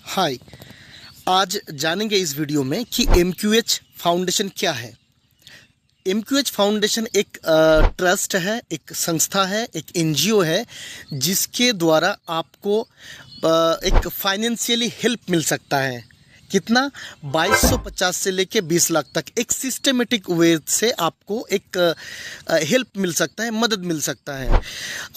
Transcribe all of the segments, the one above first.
हाय। आज जानेंगे इस वीडियो में कि MQH फाउंडेशन क्या है। MQH फाउंडेशन एक ट्रस्ट है, एक संस्था है, एक NGO है जिसके द्वारा आपको एक फाइनेंशियली हेल्प मिल सकता है। कितना? 2250 से लेके 20 लाख तक एक सिस्टमेटिक वे से आपको एक हेल्प मिल सकता है, मदद मिल सकता है।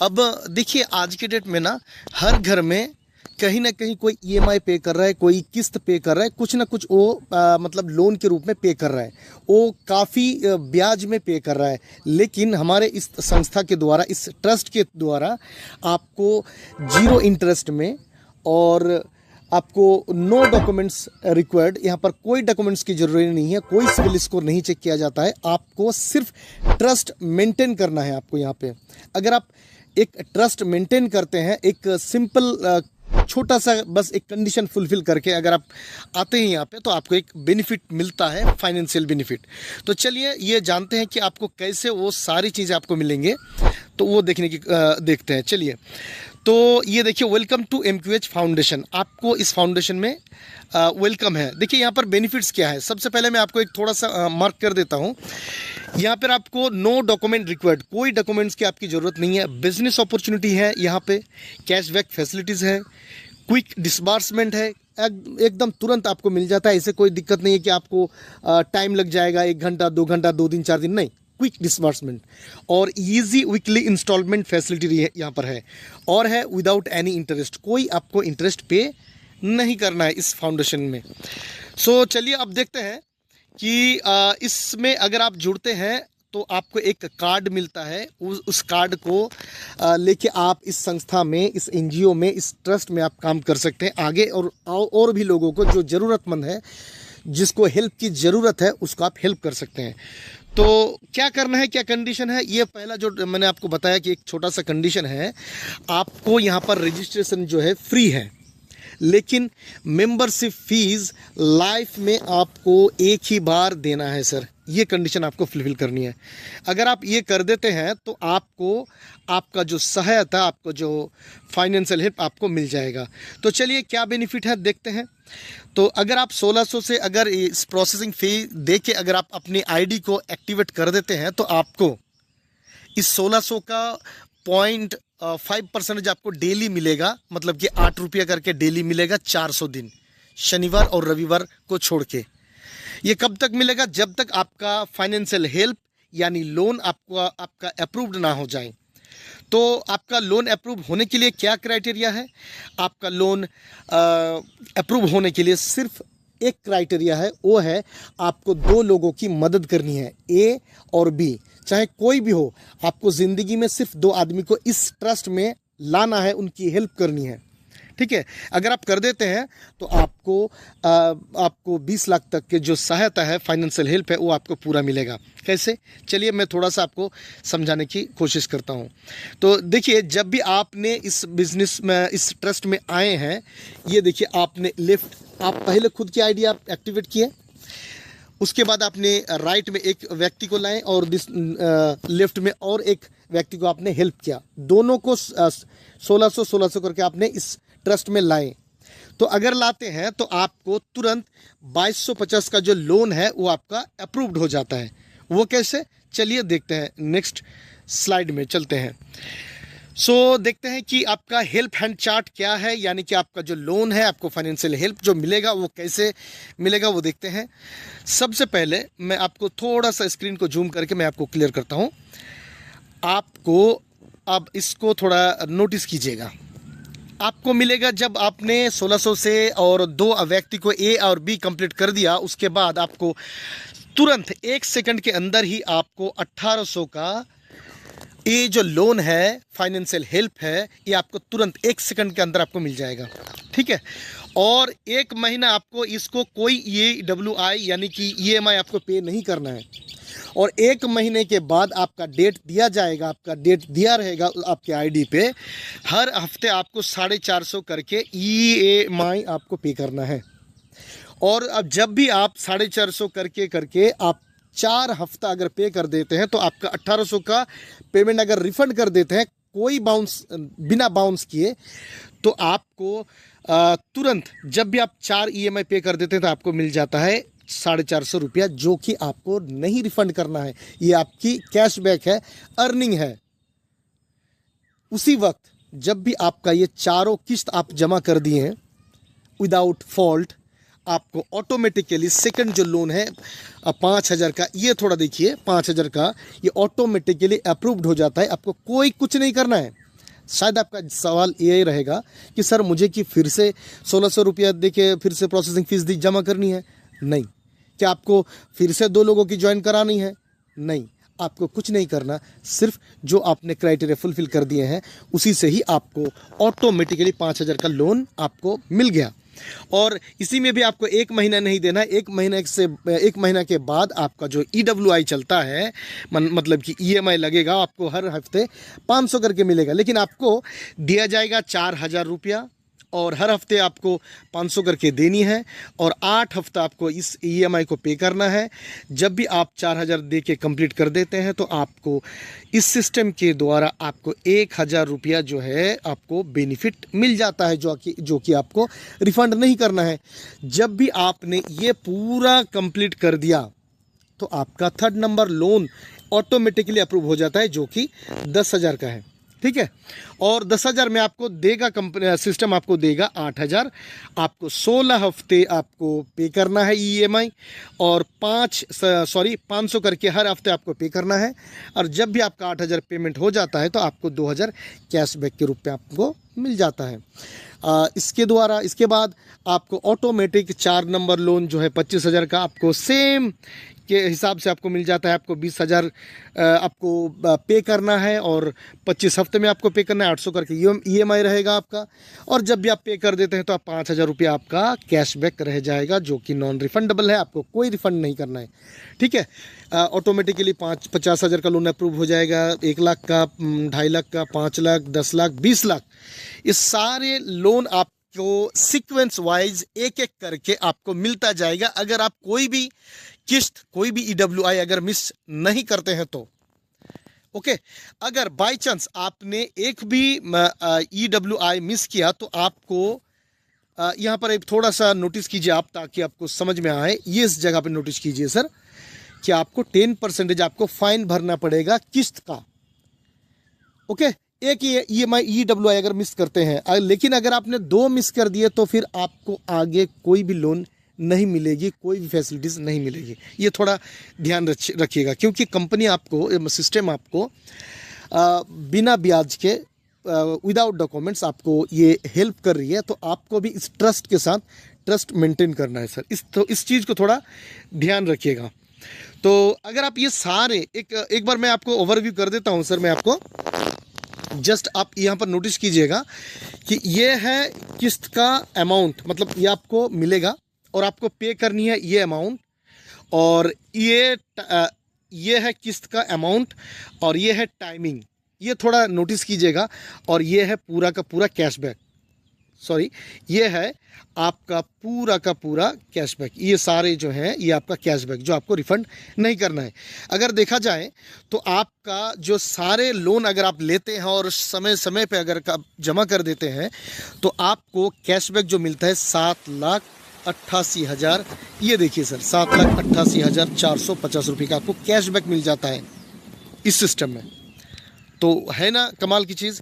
अब देखिए, आज के डेट में ना हर घर में कहीं ना कहीं कोई EMI पे कर रहा है, कोई किस्त पे कर रहा है, कुछ ना कुछ वो मतलब लोन के रूप में पे कर रहा है, वो काफ़ी ब्याज में पे कर रहा है। लेकिन हमारे इस संस्था के द्वारा, इस ट्रस्ट के द्वारा आपको 0 इंटरेस्ट में और आपको नो डॉक्यूमेंट्स रिक्वायर्ड, यहाँ पर कोई डॉक्यूमेंट्स की ज़रूरत नहीं है, कोई सिविल स्कोर नहीं चेक किया जाता है। आपको सिर्फ ट्रस्ट मेंटेन करना है। आपको यहाँ पे अगर आप एक ट्रस्ट मेंटेन करते हैं, एक सिंपल छोटा सा बस एक कंडीशन फुलफिल करके अगर आप आते हैं यहाँ पे, तो आपको एक बेनिफिट मिलता है, फाइनेंशियल बेनिफिट। तो चलिए ये जानते हैं कि आपको कैसे वो सारी चीज़ें आपको मिलेंगे, तो वो देखते हैं। चलिए, तो ये देखिए, वेलकम टू MQH फाउंडेशन। आपको इस फाउंडेशन में वेलकम है। देखिए यहाँ पर बेनिफिट्स क्या है। सबसे पहले मैं आपको एक थोड़ा सा मार्क कर देता हूँ। यहाँ पर आपको नो डॉक्यूमेंट रिक्वायर्ड, कोई डॉक्यूमेंट्स की आपकी ज़रूरत नहीं है। बिजनेस अपॉर्चुनिटी है, यहाँ पे कैशबैक फैसिलिटीज़ है, क्विक डिसबर्समेंट है, एकदम तुरंत आपको मिल जाता है। ऐसे कोई दिक्कत नहीं है कि आपको टाइम लग जाएगा, 1 घंटा 2 घंटा 2 दिन 4 दिन, नहीं। क्विक डिसबर्समेंट और इजी वीकली इंस्टॉलमेंट फैसिलिटी यहाँ पर है, और है विदाउट एनी इंटरेस्ट। कोई आपको इंटरेस्ट पे नहीं करना है इस फाउंडेशन में। सो चलिए अब देखते हैं कि इसमें अगर आप जुड़ते हैं तो आपको एक कार्ड मिलता है। उस कार्ड को लेके आप इस संस्था में, इस NGO में, इस ट्रस्ट में आप काम कर सकते हैं आगे, और भी लोगों को जो ज़रूरतमंद है, जिसको हेल्प की ज़रूरत है, उसको आप हेल्प कर सकते हैं। तो क्या करना है, क्या कंडीशन है, ये पहला जो मैंने आपको बताया कि एक छोटा सा कंडीशन है। आपको यहाँ पर रजिस्ट्रेशन जो है फ्री है, लेकिन मेंबरशिप फीस लाइफ में आपको एक ही बार देना है सर। ये कंडीशन आपको फुलफिल करनी है। अगर आप ये कर देते हैं तो आपको आपका जो सहायता, आपको जो फाइनेंशियल हेल्प आपको मिल जाएगा। तो चलिए क्या बेनिफिट है देखते हैं। तो अगर आप 1600 से अगर इस प्रोसेसिंग फ़ी दे के अगर आप अपनी ID को एक्टिवेट कर देते हैं, तो आपको इस 1600 का 0.5% आपको डेली मिलेगा, मतलब कि 8 रुपया करके डेली मिलेगा 400 दिन, शनिवार और रविवार को छोड़ के। ये कब तक मिलेगा? जब तक आपका फाइनेंशियल हेल्प यानी लोन आपका अप्रूव्ड ना हो जाए। तो आपका लोन अप्रूव होने के लिए क्या क्राइटेरिया है? आपका लोन अप्रूव होने के लिए सिर्फ एक क्राइटेरिया है, वो है आपको 2 लोगों की मदद करनी है, A और B, चाहे कोई भी हो। आपको ज़िंदगी में सिर्फ 2 आदमी को इस ट्रस्ट में लाना है, उनकी हेल्प करनी है, ठीक है। अगर आप कर देते हैं तो आपको 20 लाख तक के जो सहायता है, फाइनेंशियल हेल्प है, वो आपको पूरा मिलेगा। कैसे? चलिए मैं थोड़ा सा आपको समझाने की कोशिश करता हूँ। तो देखिए, जब भी आपने इस बिजनेस में, इस ट्रस्ट में आए हैं, ये देखिए आपने आप पहले खुद की ID आप एक्टिवेट किए, उसके बाद आपने राइट में एक व्यक्ति को लाए और लेफ्ट में और एक व्यक्ति को आपने हेल्प किया। दोनों को 1600 करके आपने इस ट्रस्ट में लाए। तो अगर लाते हैं तो आपको तुरंत 2250 का जो लोन है वो आपका अप्रूव्ड हो जाता है। वो कैसे? चलिए देखते हैं, नेक्स्ट स्लाइड में चलते हैं। सो देखते हैं कि आपका हेल्प हैंड चार्ट क्या है, यानी कि आपका जो लोन है, आपको फाइनेंशियल हेल्प जो मिलेगा वो कैसे मिलेगा, वो देखते हैं। सबसे पहले मैं आपको थोड़ा सा स्क्रीन को जूम करके मैं आपको क्लियर करता हूँ। आपको अब इसको थोड़ा नोटिस कीजिएगा। आपको मिलेगा जब आपने 1600 से और 2 व्यक्ति को A और B कंप्लीट कर दिया, उसके बाद आपको तुरंत 1 सेकंड के अंदर ही आपको 1800 का ये जो लोन है, फाइनेंशियल हेल्प है, ये आपको तुरंत 1 सेकंड के अंदर आपको मिल जाएगा, ठीक है। और 1 महीना आपको इसको कोई EWI यानी कि EMI आपको पे नहीं करना है। और 1 महीने के बाद आपका डेट दिया जाएगा, आपका डेट दिया रहेगा आपके ID पे। हर हफ्ते आपको 450 करके EMI आपको पे करना है। और अब जब भी आप 450 करके आप 4 हफ्ता अगर पे कर देते हैं, तो आपका 1800 का पेमेंट अगर रिफंड कर देते हैं, कोई बाउंस, बिना बाउंस किए, तो आपको तुरंत जब भी आप 4 EMI पे कर देते हैं तो आपको मिल जाता है 450 रुपया, जो कि आपको नहीं रिफंड करना है, ये आपकी कैशबैक है, अर्निंग है। उसी वक्त जब भी आपका ये चारों किस्त आप जमा कर दिए हैं विदाउट फॉल्ट, आपको ऑटोमेटिकली सेकंड जो लोन है 5,000 का, ये थोड़ा देखिए 5,000 का, ये ऑटोमेटिकली अप्रूव्ड हो जाता है। आपको कोई कुछ नहीं करना है। शायद आपका सवाल ये रहेगा कि सर मुझे कि फिर से 1,600 रुपया देके फिर से प्रोसेसिंग फीस जमा करनी है? नहीं। क्या आपको फिर से 2 लोगों की ज्वाइन करानी है? नहीं, आपको कुछ नहीं करना। सिर्फ जो आपने क्राइटेरिया फुलफिल कर दिए हैं उसी से ही आपको ऑटोमेटिकली 5,000 का लोन आपको मिल गया। और इसी में भी आपको 1 महीना नहीं देना है। 1 महीना के बाद आपका जो EWI चलता है, मतलब कि EMI लगेगा, आपको हर हफ्ते 500 करके मिलेगा, लेकिन आपको दिया जाएगा 4,000 रुपया और हर हफ्ते आपको 500 करके देनी है और 8 हफ्ता आपको इस EMI को पे करना है। जब भी आप 4,000 दे के कंप्लीट कर देते हैं तो आपको इस सिस्टम के द्वारा आपको 1,000 रुपया जो है आपको बेनिफिट मिल जाता है, जो कि आपको रिफंड नहीं करना है। जब भी आपने ये पूरा कंप्लीट कर दिया तो आपका 3rd number loan automatically approve हो जाता है, जो कि 10,000 का है। ठीक है, और 10,000 में आपको देगा कंपनी, सिस्टम आपको देगा 8,000। आपको 16 हफ्ते आपको पे करना है EMI और 500 करके हर हफ्ते आपको पे करना है। और जब भी आपका 8,000 पेमेंट हो जाता है तो आपको 2,000 कैशबैक के रूप में आपको मिल जाता है। इसके बाद आपको ऑटोमेटिक 4 नंबर लोन जो है 25,000 का आपको सेम के हिसाब से आपको मिल जाता है। आपको 20,000 आपको पे करना है और 25 हफ्ते में आपको पे करना है। 800 करके EMI रहेगा आपका। और जब भी आप पे कर देते हैं तो आप 5,000 रुपया आपका कैशबैक रह जाएगा, जो कि नॉन रिफंडेबल है। आपको कोई रिफंड नहीं करना है। ठीक है, ऑटोमेटिकली 50,000 का लोन अप्रूव हो जाएगा। 1 लाख का, 2.5 लाख का, 5 लाख, 10 लाख, 20 लाख, ये सारे लोन आपको सीक्वेंस वाइज एक एक करके आपको मिलता जाएगा। अगर आप कोई भी किस्त, कोई भी EWI अगर मिस नहीं करते हैं तो ओके। अगर बाय चांस आपने एक भी EWI मिस किया तो आपको यहां पर एक थोड़ा सा नोटिस कीजिए आप, ताकि आपको समझ में आए। ये इस जगह पे नोटिस कीजिए सर कि आपको 10% आपको फाइन भरना पड़ेगा किस्त का। ओके, एक EMI EWI अगर मिस करते हैं, लेकिन अगर आपने 2 मिस कर दिए तो फिर आपको आगे कोई भी लोन नहीं मिलेगी, कोई भी फैसिलिटीज़ नहीं मिलेगी। ये थोड़ा ध्यान रखिएगा, क्योंकि कंपनी आपको, सिस्टम आपको बिना ब्याज के, विदाउट डॉक्यूमेंट्स आपको ये हेल्प कर रही है। तो आपको भी इस ट्रस्ट के साथ ट्रस्ट मेंटेन करना है सर। इस चीज़ को थोड़ा ध्यान रखिएगा। तो अगर आप ये सारे एक बार मैं आपको ओवरव्यू कर देता हूँ सर। मैं आपको जस्ट आप यहाँ पर नोटिस कीजिएगा कि ये है किस्त का अमाउंट, मतलब ये आपको मिलेगा और आपको पे करनी है ये अमाउंट, और ये है किस्त का अमाउंट और ये है टाइमिंग। ये थोड़ा नोटिस कीजिएगा। और ये है पूरा का पूरा कैशबैक, सॉरी, ये है आपका पूरा का पूरा कैशबैक। ये सारे जो हैं ये आपका कैशबैक, जो आपको रिफंड नहीं करना है। अगर देखा जाए तो आपका जो सारे लोन अगर आप लेते हैं और समय समय पे अगर आप जमा कर देते हैं तो आपको कैशबैक जो मिलता है 7,88,000। ये देखिए सर, 7,88,450 रुपये का आपको कैशबैक मिल जाता है इस सिस्टम में। तो है ना कमाल की चीज़।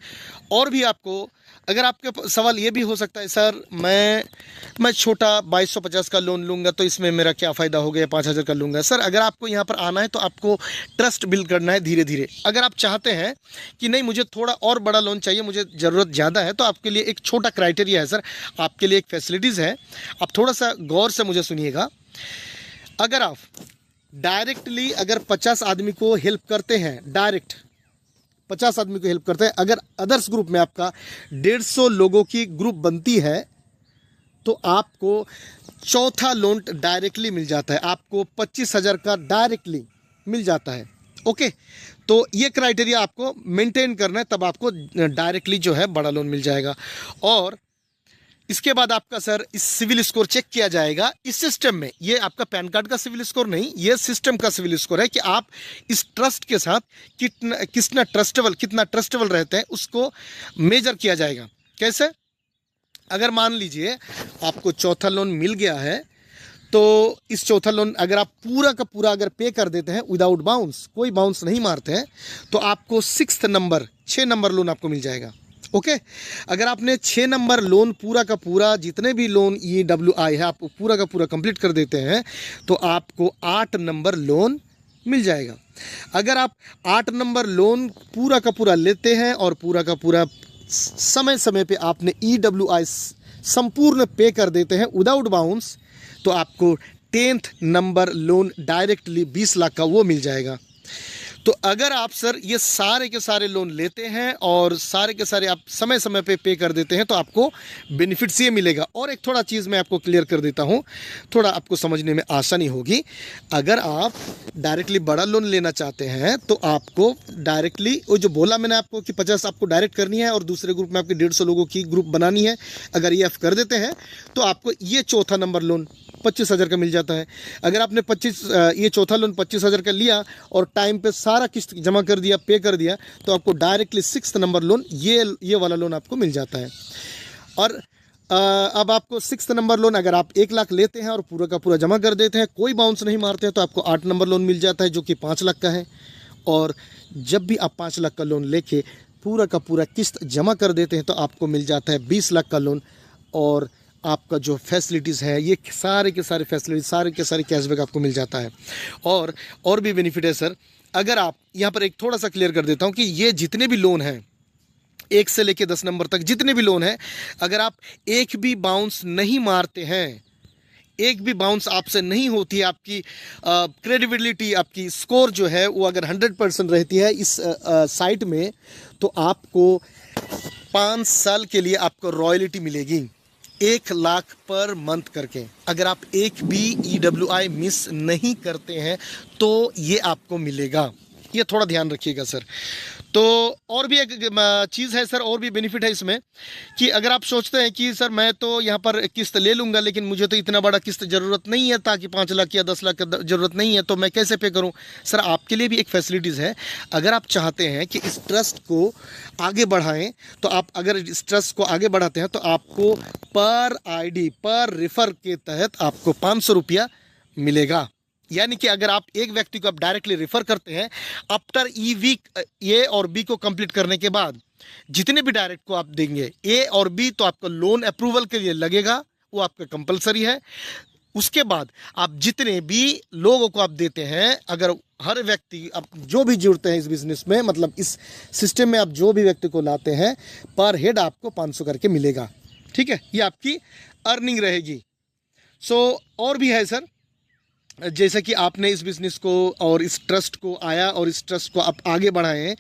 और भी आपको, अगर आपके सवाल ये भी हो सकता है सर मैं छोटा 2,250 का लोन लूँगा तो इसमें मेरा क्या फ़ायदा हो गया, 5,000 का लूँगा। सर अगर आपको यहाँ पर आना है तो आपको ट्रस्ट बिल्ड करना है धीरे धीरे। अगर आप चाहते हैं कि नहीं मुझे थोड़ा और बड़ा लोन चाहिए, मुझे ज़रूरत ज़्यादा है, तो आपके लिए एक छोटा क्राइटेरिया है सर, आपके लिए एक फैसिलिटीज़ है। आप थोड़ा सा गौर से मुझे सुनिएगा। अगर आप डायरेक्टली अगर 50 आदमी को हेल्प करते हैं, डायरेक्ट 50 आदमी को हेल्प करते हैं, अगर अदर्स ग्रुप में आपका 150 लोगों की ग्रुप बनती है तो आपको चौथा लोन डायरेक्टली मिल जाता है। आपको 25,000 का डायरेक्टली मिल जाता है। ओके, तो ये क्राइटेरिया आपको मेंटेन करना है, तब आपको डायरेक्टली जो है बड़ा लोन मिल जाएगा। और इसके बाद आपका सर इस सिविल स्कोर चेक किया जाएगा इस सिस्टम में। ये आपका पैन कार्ड का सिविल स्कोर नहीं, ये सिस्टम का सिविल स्कोर है कि आप इस ट्रस्ट के साथ कितना ट्रस्टेबल रहते हैं, उसको मेजर किया जाएगा। कैसे? अगर मान लीजिए आपको चौथा लोन मिल गया है, तो इस चौथा लोन अगर आप पूरा का पूरा अगर पे कर देते हैं विदाउट बाउंस, कोई बाउंस नहीं मारते हैं, तो आपको 6 नंबर लोन आपको मिल जाएगा। ओके, अगर आपने 6 नंबर लोन पूरा का पूरा, जितने भी लोन EWI है आप पूरा का पूरा कंप्लीट कर देते हैं, तो आपको 8 नंबर लोन मिल जाएगा। अगर आप 8 नंबर लोन पूरा का पूरा लेते हैं और पूरा का पूरा समय समय पे आपने EWI संपूर्ण पे कर देते हैं विदाउट बाउंस, तो आपको 10th number loan directly 20 lakh का वो मिल जाएगा। तो अगर आप सर ये सारे के सारे लोन लेते हैं और सारे के सारे आप समय समय पे कर देते हैं, तो आपको बेनिफिट्स ये मिलेगा। और एक थोड़ा चीज़ मैं आपको क्लियर कर देता हूँ, थोड़ा आपको समझने में आसानी होगी। अगर आप डायरेक्टली बड़ा लोन लेना चाहते हैं, तो आपको डायरेक्टली वो जो बोला मैंने आपको कि 50 आपको डायरेक्ट करनी है और दूसरे ग्रुप में आपके 150 लोगों की ग्रुप बनानी है, अगर ये आप कर देते हैं तो आपको ये चौथा नंबर लोन 25,000 का मिल जाता है। अगर आपने ये चौथा लोन 25,000 का लिया और टाइम पे सारा किस्त जमा कर दिया, पे कर दिया, तो आपको डायरेक्टली 6th नंबर लोन ये वाला लोन आपको मिल जाता है। और अब आपको 6th नंबर लोन अगर आप 1 लाख लेते हैं और पूरा का पूरा जमा कर देते हैं, कोई बाउंस नहीं मारते हैं, तो आपको 8 नंबर लोन मिल जाता है जो कि 5 लाख का है। और जब भी आप 5 लाख का लोन लेके पूरा का पूरा किस्त जमा कर देते हैं, तो आपको मिल जाता है 20 लाख का लोन। और आपका जो फैसिलिटीज़ है, ये सारे के सारे फैसिलिटीज, सारे के सारे कैशबैक आपको मिल जाता है। और भी बेनिफिट है सर। अगर आप यहाँ पर एक थोड़ा सा क्लियर कर देता हूँ कि ये जितने भी लोन हैं 1 से लेके 10 नंबर तक जितने भी लोन हैं, अगर आप एक भी बाउंस नहीं मारते हैं, एक भी बाउंस आपसे नहीं होती है, आपकी क्रेडिबिलिटी, आपकी स्कोर जो है वो अगर 100% रहती है इस साइट में, तो आपको 5 साल के लिए आपको रॉयल्टी मिलेगी 1 लाख पर मंथ करके। अगर आप एक भी EWI मिस नहीं करते हैं तो ये आपको मिलेगा, ये थोड़ा ध्यान रखिएगा सर। तो और भी एक चीज़ है सर, और भी बेनिफिट है इसमें कि अगर आप सोचते हैं कि सर मैं तो यहाँ पर किस्त ले लूँगा, लेकिन मुझे तो इतना बड़ा किस्त ज़रूरत नहीं है, ताकि 5 लाख या 10 लाख का ज़रूरत नहीं है, तो मैं कैसे पे करूँ? सर आपके लिए भी एक फैसिलिटीज़ है। अगर आप चाहते हैं कि इस ट्रस्ट को आगे बढ़ाएं, तो आप अगर इस ट्रस्ट को आगे बढ़ाते हैं, तो आपको पर ID पर रेफर के तहत आपको 500 रुपया मिलेगा। यानी कि अगर आप एक व्यक्ति को आप डायरेक्टली रेफर करते हैं, आफ्टर A और B को कंप्लीट करने के बाद जितने भी डायरेक्ट को आप देंगे A और B, तो आपका लोन अप्रूवल के लिए लगेगा, वो आपका कंपलसरी है। उसके बाद आप जितने भी लोगों को आप देते हैं, अगर हर व्यक्ति आप जो भी जुड़ते हैं इस बिजनेस में, मतलब इस सिस्टम में आप जो भी व्यक्ति को लाते हैं, पर हेड आपको 500 करके मिलेगा। ठीक है, ये आपकी अर्निंग रहेगी। और भी है सर, जैसे कि आपने इस बिज़नेस को और इस ट्रस्ट को आया और इस ट्रस्ट को आप आगे बढ़ाएं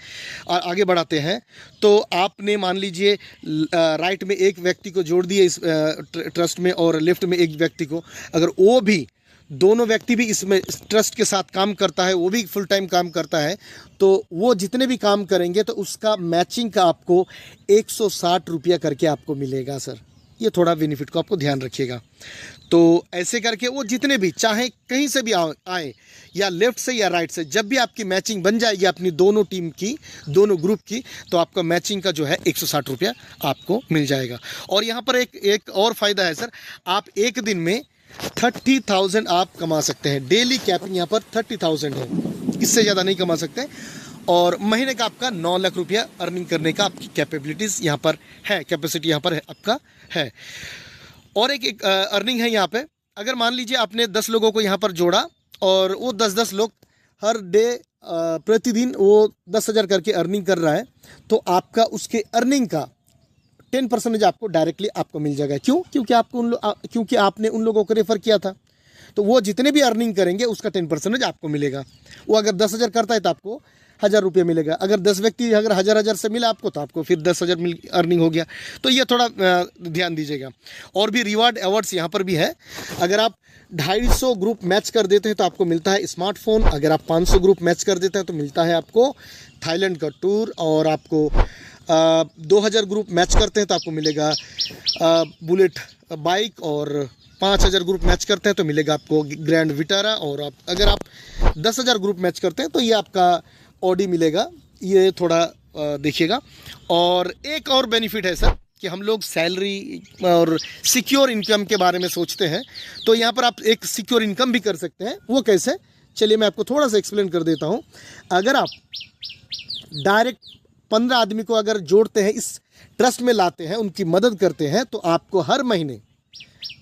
और आगे बढ़ाते हैं, तो आपने मान लीजिए राइट में एक व्यक्ति को जोड़ दिए इस ट्रस्ट में और लेफ्ट में एक व्यक्ति को, अगर वो भी दोनों व्यक्ति भी इसमें इस ट्रस्ट के साथ काम करता है, वो भी फुल टाइम काम करता है, तो वो जितने भी काम करेंगे तो उसका मैचिंग का आपको 160 रुपया करके आपको मिलेगा सर। ये थोड़ा बेनिफिट को आपको ध्यान रखिएगा। तो ऐसे करके वो जितने भी चाहे कहीं से भी आए, या लेफ्ट से या राइट से, जब भी आपकी मैचिंग बन जाएगी अपनी दोनों टीम की, दोनों ग्रुप की, तो आपका मैचिंग का जो है 160 रुपया आपको मिल जाएगा। और यहाँ पर एक और फ़ायदा है सर, आप एक दिन में 30,000 आप कमा सकते हैं। डेली कैपिंग यहाँ पर 30,000 है, इससे ज़्यादा नहीं कमा सकते। और महीने का आपका 9 लाख रुपया अर्निंग करने का आपकी कैपेबिलिटीज़ यहाँ पर है, कैपेसिटी यहाँ पर है आपका है। और एक अर्निंग है यहाँ पे, अगर मान लीजिए आपने 10 लोगों को यहाँ पर जोड़ा और वो 10-10 लोग हर डे प्रतिदिन वो 10,000 करके अर्निंग कर रहा है, तो आपका उसके अर्निंग का 10% आपको डायरेक्टली आपको मिल जाएगा। क्यों? क्योंकि आपने उन लोगों को रेफर किया था, तो वो जितने भी अर्निंग करेंगे उसका 10% आपको मिलेगा। वो अगर 10,000 करता है तो आपको 1,000 रुपये मिलेगा। अगर 10 व्यक्ति अगर 1,000 से मिला आपको, तो आपको फिर 10,000 अर्निंग हो गया। तो ये थोड़ा ध्यान दीजिएगा। और भी रिवार्ड अवार्ड्स यहाँ पर भी है। अगर आप 250 ग्रुप मैच कर देते हैं तो आपको मिलता है स्मार्टफोन। अगर आप 500 ग्रुप मैच कर देते हैं तो मिलता है आपको थाईलैंड का टूर। और आपको 2,000 ग्रुप मैच करते हैं तो आपको मिलेगा बुलेट बाइक। और 5,000 ग्रुप मैच करते हैं तो मिलेगा आपको ग्रैंड विटारा। और अगर आप 10,000 ग्रुप मैच करते हैं तो ये आपका ऑडी मिलेगा। ये थोड़ा देखिएगा। और एक और बेनिफिट है सर, कि हम लोग सैलरी और सिक्योर इनकम के बारे में सोचते हैं, तो यहाँ पर आप एक सिक्योर इनकम भी कर सकते हैं। वो कैसे, चलिए मैं आपको थोड़ा सा एक्सप्लेन कर देता हूँ। अगर आप डायरेक्ट 15 आदमी को अगर जोड़ते हैं, इस ट्रस्ट में लाते हैं, उनकी मदद करते हैं, तो आपको हर महीने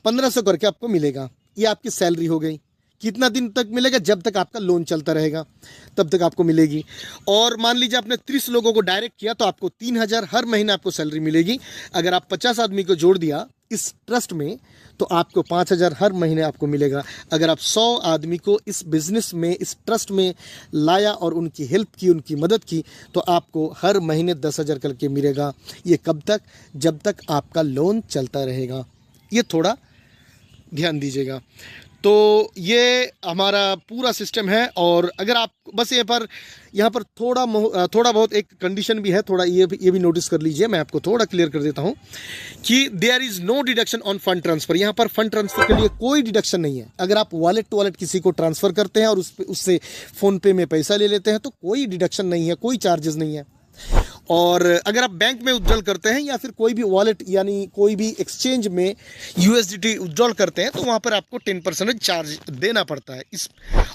1500 करके आपको मिलेगा। ये आपकी सैलरी हो गई। कितना दिन तक मिलेगा? जब तक आपका लोन चलता रहेगा तब तक आपको मिलेगी। और मान लीजिए आपने 30 लोगों को डायरेक्ट किया तो आपको 3000 हर महीने आपको सैलरी मिलेगी। अगर आप 50 आदमी को जोड़ दिया इस ट्रस्ट में तो आपको 5000 हर महीने आपको मिलेगा। अगर आप 100 आदमी को इस बिजनेस में, इस ट्रस्ट में लाया और उनकी हेल्प की, उनकी मदद की, तो आपको हर महीने 10,000 करके मिलेगा। ये कब तक? जब तक आपका लोन चलता रहेगा। ये थोड़ा ध्यान दीजिएगा। तो ये हमारा पूरा सिस्टम है। और अगर आप बस यहाँ पर थोड़ा बहुत एक कंडीशन भी है, थोड़ा ये भी नोटिस कर लीजिए। मैं आपको थोड़ा क्लियर कर देता हूँ कि there is no deduction on fund transfer. यहाँ पर फंड ट्रांसफ़र के लिए कोई डिडक्शन नहीं है। अगर आप वॉलेट टू वॉलेट किसी को ट्रांसफ़र करते हैं और उससे फ़ोनपे में पैसा ले लेते हैं तो कोई डिडक्शन नहीं है, कोई चार्जेस नहीं है। और अगर आप बैंक में विड्रॉल करते हैं या फिर कोई भी वॉलेट यानी कोई भी एक्सचेंज में USDT विड्रॉल करते हैं तो वहाँ पर आपको 10% चार्ज देना पड़ता है।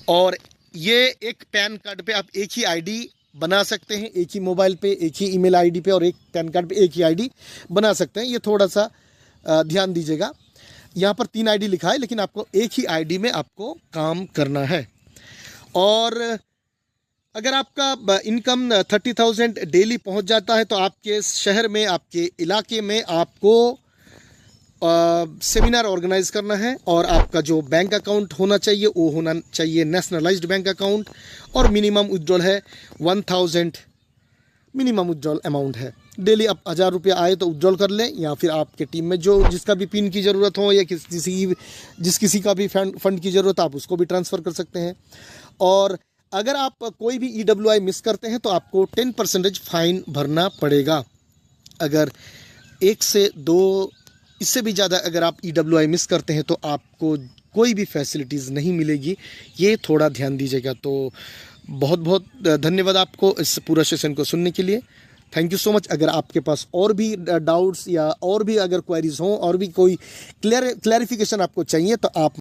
और ये एक पैन कार्ड पे आप एक ही ID बना सकते हैं, एक ही मोबाइल पे, एक ही ईमेल ID पे और एक पैन कार्ड पे एक ही ID बना सकते हैं। ये थोड़ा सा ध्यान दीजिएगा। यहाँ पर 3 ID लिखा है लेकिन आपको एक ही ID में आपको काम करना है। और अगर आपका इनकम 30,000 डेली पहुंच जाता है तो आपके शहर में, आपके इलाके में आपको सेमिनार ऑर्गेनाइज करना है। और आपका जो बैंक अकाउंट होना चाहिए वो होना चाहिए नेशनलाइज्ड बैंक अकाउंट। और मिनिमम विड्रॉल है 1000, मिनिमम विड्रॉल अमाउंट है। डेली आप 1000 रुपये आए तो विड्रॉल कर लें, या फिर आपके टीम में जो जिसका भी पिन की ज़रूरत हो या किसी का भी फंड की ज़रूरत, आप उसको भी ट्रांसफ़र कर सकते हैं। और अगर आप कोई भी EWI मिस करते हैं तो आपको 10% फाइन भरना पड़ेगा। अगर 1 से 2 इससे भी ज़्यादा अगर आप EWI मिस करते हैं तो आपको कोई भी फैसिलिटीज़ नहीं मिलेगी। ये थोड़ा ध्यान दीजिएगा। तो बहुत बहुत धन्यवाद आपको इस पूरा सेशन को सुनने के लिए। Thank you so much. अगर आपके पास और भी डाउट्स या और भी अगर क्वेरीज हों और भी कोई क्लैरिफिकेशन आपको चाहिए तो आप